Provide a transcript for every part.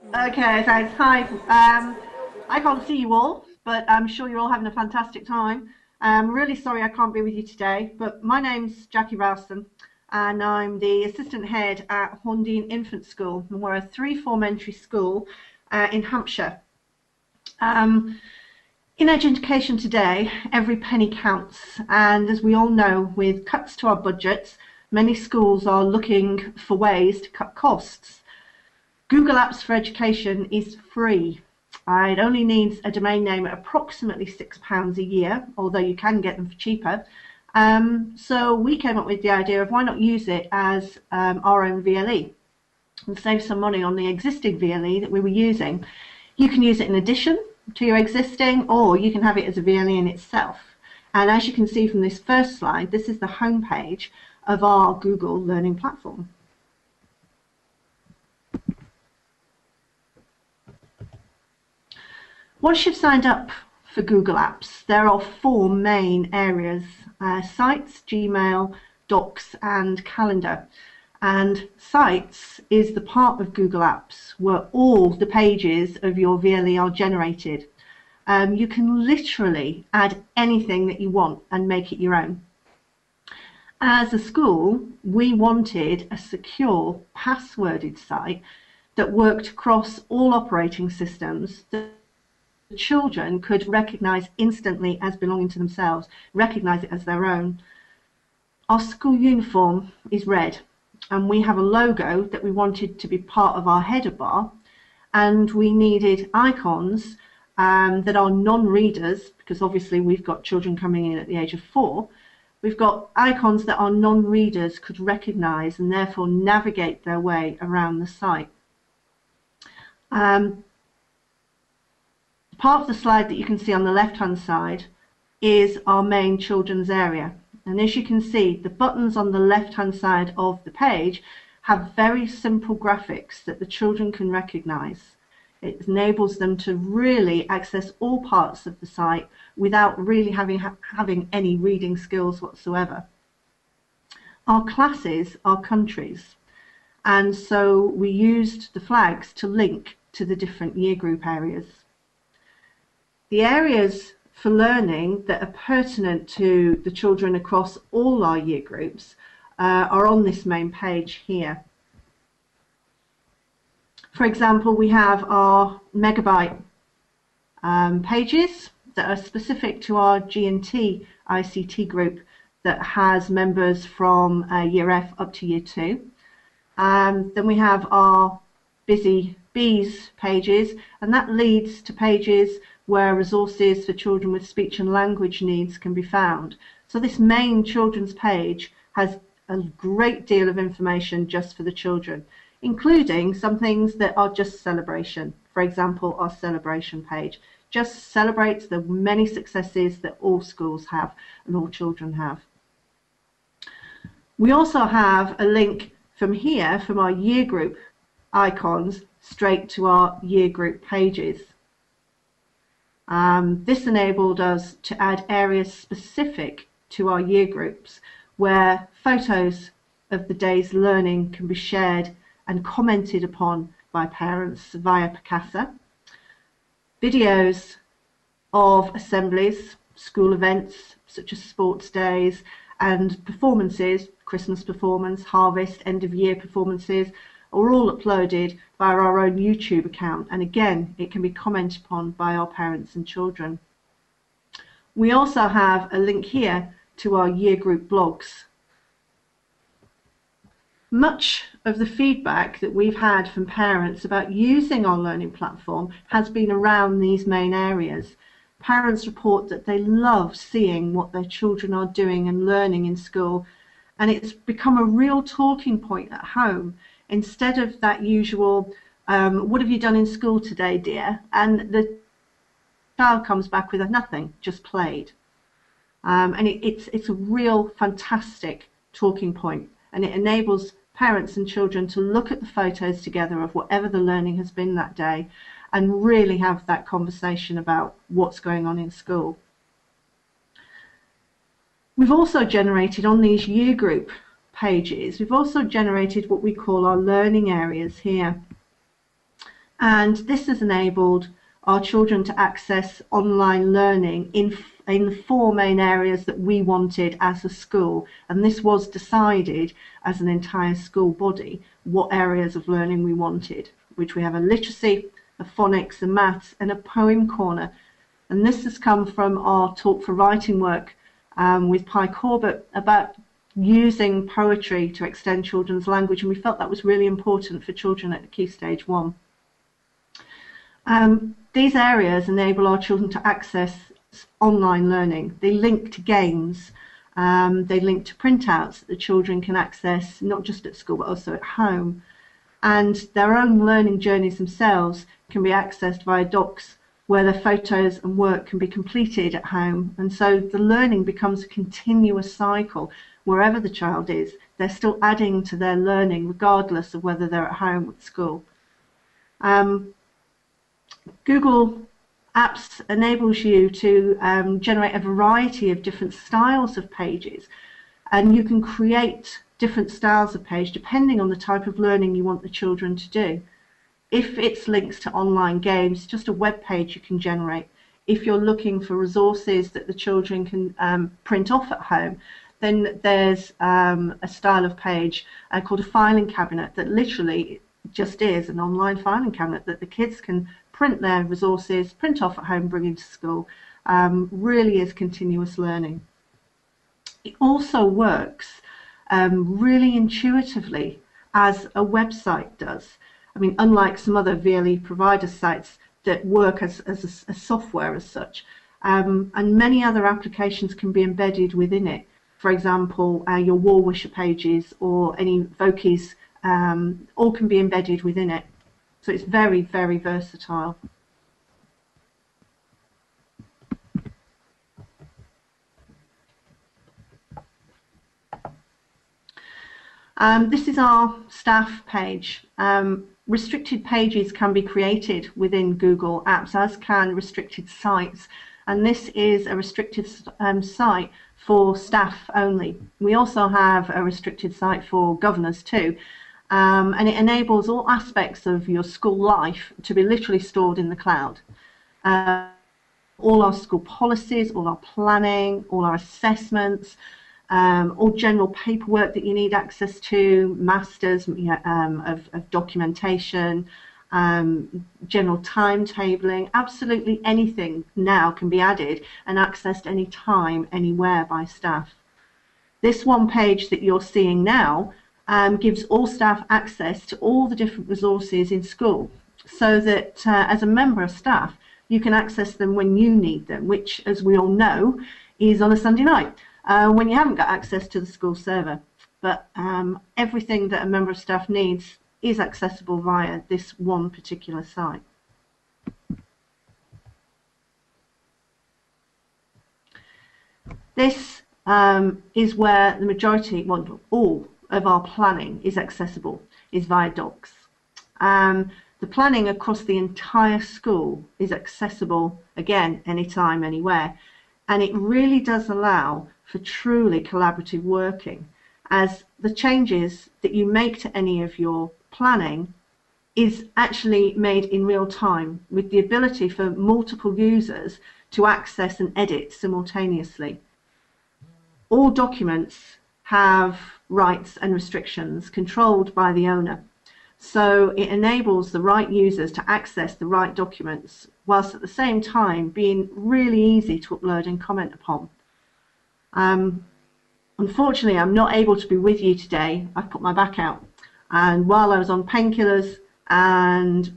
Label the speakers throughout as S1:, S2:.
S1: Okay, thanks. Hi. I can't see you all, but I'm sure you're all having a fantastic time. I'm really sorry I can't be with you today, but my name's Jackie Rowson, and I'm the assistant head at Horndean Infant School, and we're a three-form entry school in Hampshire. Um, in education today, every penny counts, and as we all know, with cuts to our budgets, many schools are looking for ways to cut costs. Google Apps for Education is free. It only needs a domain name at approximately £6 a year, although you can get them for cheaper. So we came up with the idea of why not use it as our own VLE and save some money on the existing VLE that we were using. You can use it in addition to your existing, or you can have it as a VLE in itself. And as you can see from this first slide, this is the home page of our Google Learning Platform. Once you've signed up for Google Apps, there are four main areas: Sites, Gmail, Docs, and Calendar. And Sites is the part of Google Apps where all the pages of your VLE are generated. You can literally add anything that you want and make it your own. As a school, we wanted a secure, passworded site that worked across all operating systems, that children could recognize instantly as belonging to themselves, recognize it as their own. Our school uniform is red, and we have a logo that we wanted to be part of our header bar, and we needed icons that are non-readers, because obviously we've got children coming in at the age of 4. We've got icons that our non-readers could recognize and therefore navigate their way around the site. Part of the slide that you can see on the left-hand side is our main children's area. And as you can see, the buttons on the left-hand side of the page have very simple graphics that the children can recognize. It enables them to really access all parts of the site without really having any reading skills whatsoever. Our classes are countries, and so we used the flags to link to the different year group areas. The areas for learning that are pertinent to the children across all our year groups are on this main page here. For example, we have our megabyte pages that are specific to our G&T ICT group that has members from Year F up to Year 2. Then we have our Busy Bees pages, and that leads to pages where resources for children with speech and language needs can be found. So this main children's page has a great deal of information just for the children, including some things that are just celebration. For example, our celebration page just celebrates the many successes that all schools have and all children have. We also have a link from here, from our year group icons, straight to our year group pages. This enabled us to add areas specific to our year groups where photos of the day's learning can be shared and commented upon by parents via Picasa. Videos of assemblies, school events such as sports days and performances, Christmas performance, harvest, end of year performances, are all uploaded via our own YouTube account, and again it can be commented upon by our parents and children. We also have a link here to our year group blogs. Much of the feedback that we've had from parents about using our learning platform has been around these main areas. Parents report that they love seeing what their children are doing and learning in school, and it's become a real talking point at home. Instead of that usual, what have you done in school today, dear? And the child comes back with a nothing, just played. And it's a real fantastic talking point, and it enables parents and children to look at the photos together of whatever the learning has been that day and really have that conversation about what's going on in school. We've also generated on these year group pages, we've also generated what we call our learning areas here. And this has enabled our children to access online learning in the four main areas that we wanted as a school. And this was decided as an entire school body what areas of learning we wanted, which we have a literacy, a phonics, a maths, and a poem corner. And this has come from our Talk for Writing work with Pi Corbett about using poetry to extend children's language, and we felt that was really important for children at Key Stage 1. These areas enable our children to access online learning. They link to games, they link to printouts that the children can access not just at school but also at home, and their own learning journeys themselves can be accessed via docs where their photos and work can be completed at home. And so the learning becomes a continuous cycle. Wherever the child is, they're still adding to their learning regardless of whether they're at home or at school. Google Apps enables you to generate a variety of different styles of pages, and you can create different styles of page depending on the type of learning you want the children to do. If it's links to online games, just a web page you can generate. If you're looking for resources that the children can print off at home, then there's a style of page called a filing cabinet that literally just is an online filing cabinet that the kids can print their resources, print off at home, bring into school. Really is continuous learning. It also works really intuitively as a website does. I mean, unlike some other VLE provider sites that work as a software as such, and many other applications can be embedded within it. For example, your Wall Wisher pages or any Vokies, all can be embedded within it. So it's very, very versatile. This is our staff page. Restricted pages can be created within Google Apps, as can restricted sites. And this is a restricted site for staff only. We also have a restricted site for governors too. And it enables all aspects of your school life to be literally stored in the cloud. All our school policies, all our planning, all our assessments, all general paperwork that you need access to, masters of documentation, general timetabling, absolutely anything now can be added and accessed anytime, anywhere by staff. This one page that you're seeing now gives all staff access to all the different resources in school, so that as a member of staff you can access them when you need them, which, as we all know, is on a Sunday night when you haven't got access to the school server. But everything that a member of staff needs is accessible via this one particular site. This is where the majority, well, all of our planning is accessible, is via docs. The planning across the entire school is accessible, again, anytime, anywhere. And it really does allow for truly collaborative working, as the changes that you make to any of your planning is actually made in real time, with the ability for multiple users to access and edit simultaneously. All documents have rights and restrictions controlled by the owner. So it enables the right users to access the right documents, whilst at the same time being really easy to upload and comment upon. Unfortunately, I'm not able to be with you today. I've put my back out. And while I was on painkillers and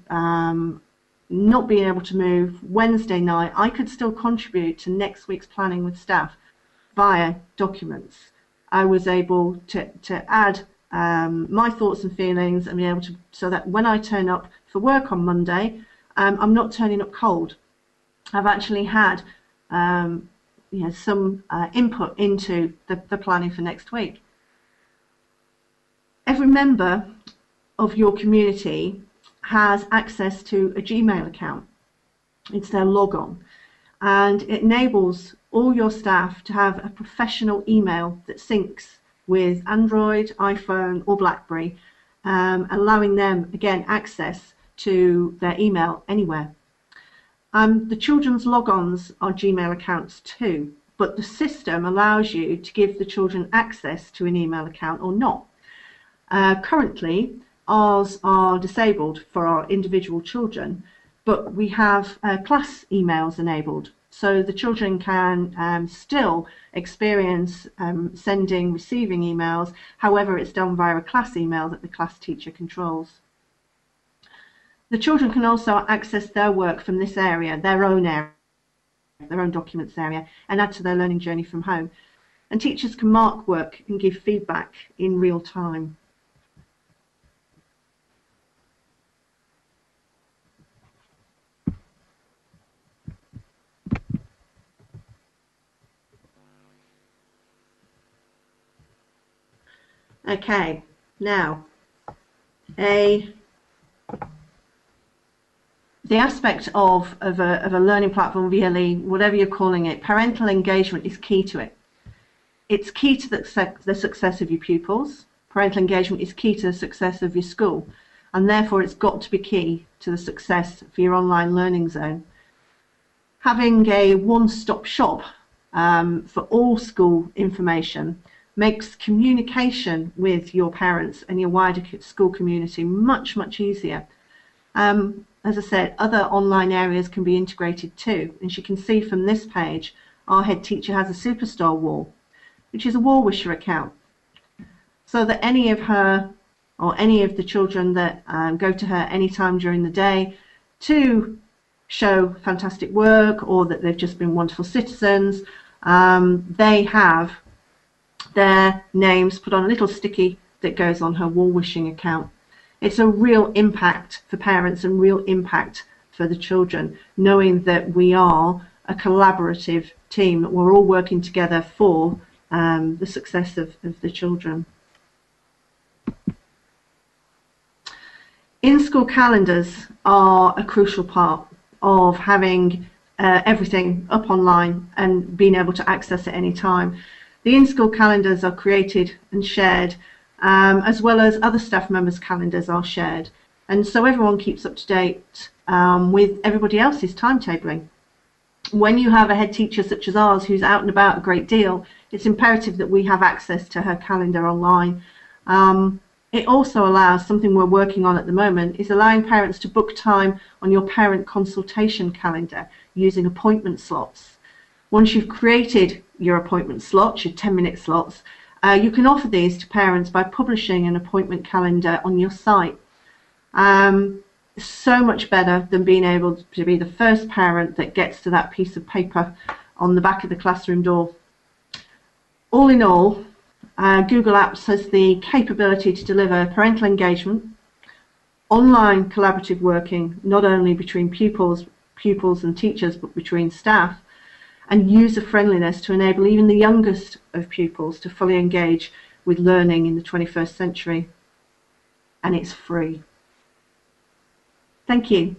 S1: not being able to move Wednesday night, I could still contribute to next week's planning with staff via documents. I was able to add my thoughts and feelings and be able to, so that when I turn up for work on Monday, I'm not turning up cold. I've actually had some input into the planning for next week. Every member of your community has access to a Gmail account. It's their logon, and it enables all your staff to have a professional email that syncs with Android, iPhone or BlackBerry, allowing them, again, access to their email anywhere. The children's logons are Gmail accounts too, but the system allows you to give the children access to an email account or not. Currently, ours are disabled for our individual children, but we have class emails enabled. So the children can still experience sending, receiving emails, however it's done via a class email that the class teacher controls. The children can also access their work from this area, their own documents area, and add to their learning journey from home. And teachers can mark work and give feedback in real time. Okay, now the aspect of a learning platform, VLE, whatever you're calling it, parental engagement is key to it. It's key to the success of your pupils. Parental engagement is key to the success of your school, and therefore it's got to be key to the success for your online learning zone. Having a one-stop shop for all school information makes communication with your parents and your wider school community much, much easier. As I said, other online areas can be integrated too. As you can see from this page, our head teacher has a Superstar wall, which is a wall wisher account, so that any of her or any of the children that go to her anytime during the day to show fantastic work or that they've just been wonderful citizens, they have their names put on a little sticky that goes on her wall wishing account. It's a real impact for parents and real impact for the children, knowing that we are a collaborative team, that we're all working together for the success of the children. In-school calendars are a crucial part of having everything up online and being able to access at any time. The in-school calendars are created and shared, as well as other staff members' calendars are shared. And so everyone keeps up to date with everybody else's timetabling. When you have a head teacher such as ours who's out and about a great deal, it's imperative that we have access to her calendar online. It also allows, something we're working on at the moment, is allowing parents to book time on your parent consultation calendar using appointment slots. Once you've created your appointment slots, your 10-minute slots, you can offer these to parents by publishing an appointment calendar on your site. So much better than being able to be the first parent that gets to that piece of paper on the back of the classroom door. All in all, Google Apps has the capability to deliver parental engagement, online collaborative working, not only between pupils and teachers, but between staff, and user friendliness to enable even the youngest of pupils to fully engage with learning in the 21st century. And it's free. Thank you.